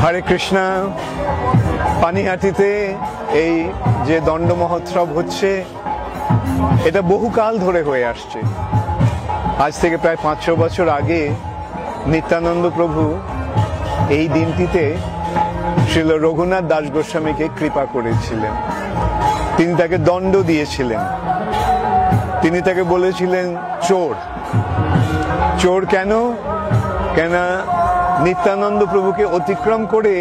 হরে কৃষ্ণ। পানিহাটিতে এই যে দণ্ড মহোৎসব হচ্ছে, এটা বহুকাল ধরে হয়ে আসছে। আজ থেকে প্রায় 500 বছর আগে নিত্যানন্দ প্রভু এই দিনটিতে শ্রীল রঘুনাথ দাস গোস্বামীকে কৃপা করেছিলেন। তিনি তাকে দণ্ড দিয়েছিলেন। তিনি তাকে বলেছিলেন চোর। চোর কেন? কেন নিত্যানন্দ প্রভুকে অতিক্রম করে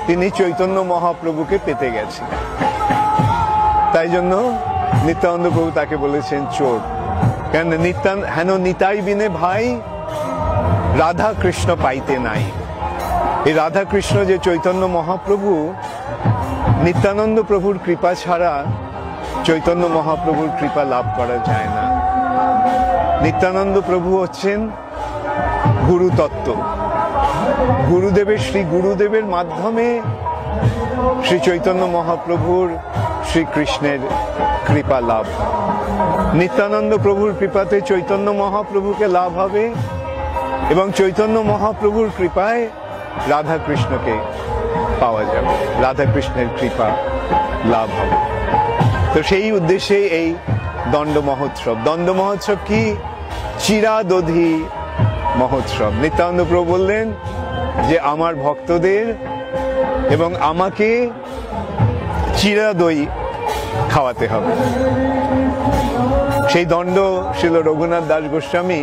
তিনি চৈতন্য মহাপ্রভুকে পেতে গেছেন। তাই জন্য নিত্যানন্দ প্রভু তাকে বলেছেন চোর। কেন? হেন নিতাই বিনে ভাই রাধা কৃষ্ণ পাইতে নাই। এই রাধা কৃষ্ণ যে চৈতন্য মহাপ্রভু, নিত্যানন্দ প্রভুর কৃপা ছাড়া চৈতন্য মহাপ্রভুর কৃপা লাভ করা যায় না। নিত্যানন্দ প্রভু হচ্ছেন গুরু তত্ত্ব। শ্রী গুরুদেবের মাধ্যমে শ্রী চৈতন্য মহাপ্রভুর শ্রীকৃষ্ণের কৃপা লাভ। নিত্যানন্দ প্রভুর কৃপাতে চৈতন্য মহাপ্রভুকে লাভ হবে এবং চৈতন্য মহাপ্রভুর কৃপায় রাধা কৃষ্ণকে পাওয়া যাবে, রাধা কৃষ্ণের কৃপা লাভ হবে। তো সেই উদ্দেশ্যে এই দণ্ড মহোৎসব। দণ্ড মহোৎসব কি? চিরাদধি মহোৎসব। নিত্যানন্দ প্রভু বললেন যে আমার ভক্তদের এবং আমাকে চিরা দই খাওয়াতে হবে। সেই দণ্ড শ্রীল রঘুনাথ দাস গোস্বামী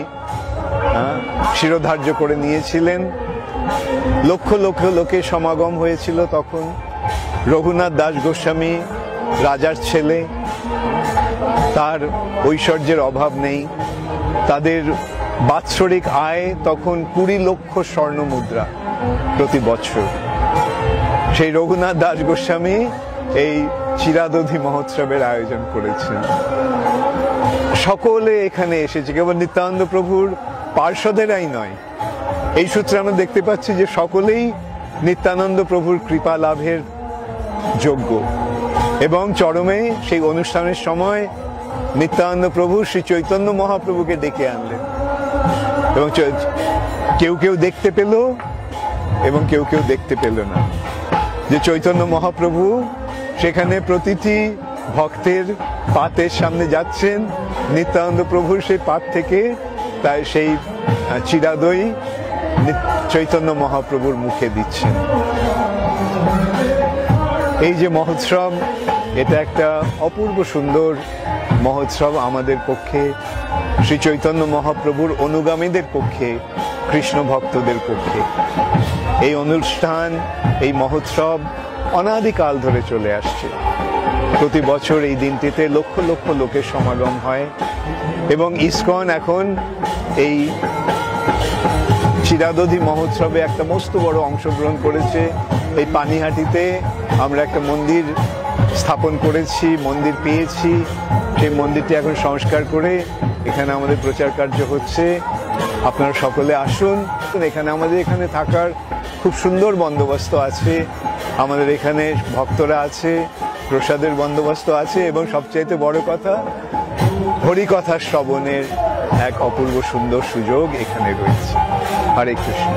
শিরোধার্য করে নিয়েছিলেন। লক্ষ লক্ষ লোকের সমাগম হয়েছিল তখন। রঘুনাথ দাস গোস্বামী রাজার ছেলে, তার ঐশ্বর্যের অভাব নেই। তাদের বাৎসরিক আয় তখন 20 লক্ষ স্বর্ণ মুদ্রা প্রতি বছর। সেই রঘুনাথ দাস গোস্বামী এই চিরাদধি মহোৎসবের আয়োজন করেছেন। সকলে এখানে এসেছে, কেবল নিত্যানন্দ প্রভুর পার্ষদেরাই নয়। এই সূত্রে আমরা দেখতে পাচ্ছি যে সকলেই নিত্যানন্দ প্রভুর কৃপা লাভের যোগ্য। এবং চরমে সেই অনুষ্ঠানের সময় নিত্যানন্দ প্রভু শ্রী চৈতন্য মহাপ্রভুকে ডেকে আনলেন এবং কেউ কেউ দেখতে পেল এবং কেউ কেউ দেখতে পেল না। যে চৈতন্য মহাপ্রভু সেখানে প্রতিটি ভক্তের পাতের সামনে যাচ্ছেন, নিত্যানন্দ প্রভুর সেই পাত থেকে তাই সেই চিরাদই চৈতন্য মহাপ্রভুর মুখে দিচ্ছেন। এই যে মহোৎসব, এটা একটা অপূর্ব সুন্দর মহোৎসব আমাদের পক্ষে, শ্রী চৈতন্য মহাপ্রভুর অনুগামীদের পক্ষে, কৃষ্ণ ভক্তদের পক্ষে। এই অনুষ্ঠান, এই মহোৎসব অনাদিকাল ধরে চলে আসছে। প্রতি বছর এই দিনটিতে লক্ষ লক্ষ লোকের সমাগম হয় এবং ইসকন এখন এই চিরাদধি মহোৎসবে একটা মস্ত বড় অংশগ্রহণ করেছে। এই পানিহাটিতে আমরা একটা মন্দির স্থাপন করেছি, মন্দির পেয়েছি। সেই মন্দিরটি এখন সংস্কার করে এখানে আমাদের প্রচার কার্য হচ্ছে। আপনারা সকলে আসুন। এখানে আমাদের এখানে থাকার খুব সুন্দর বন্দোবস্ত আছে। আমাদের এখানে ভক্তরা আছে, প্রসাদের বন্দোবস্ত আছে এবং সবচাইতে বড় কথা, হরিকথা শ্রবণের এক অপূর্ব সুন্দর সুযোগ এখানে রয়েছে। হরে কৃষ্ণ।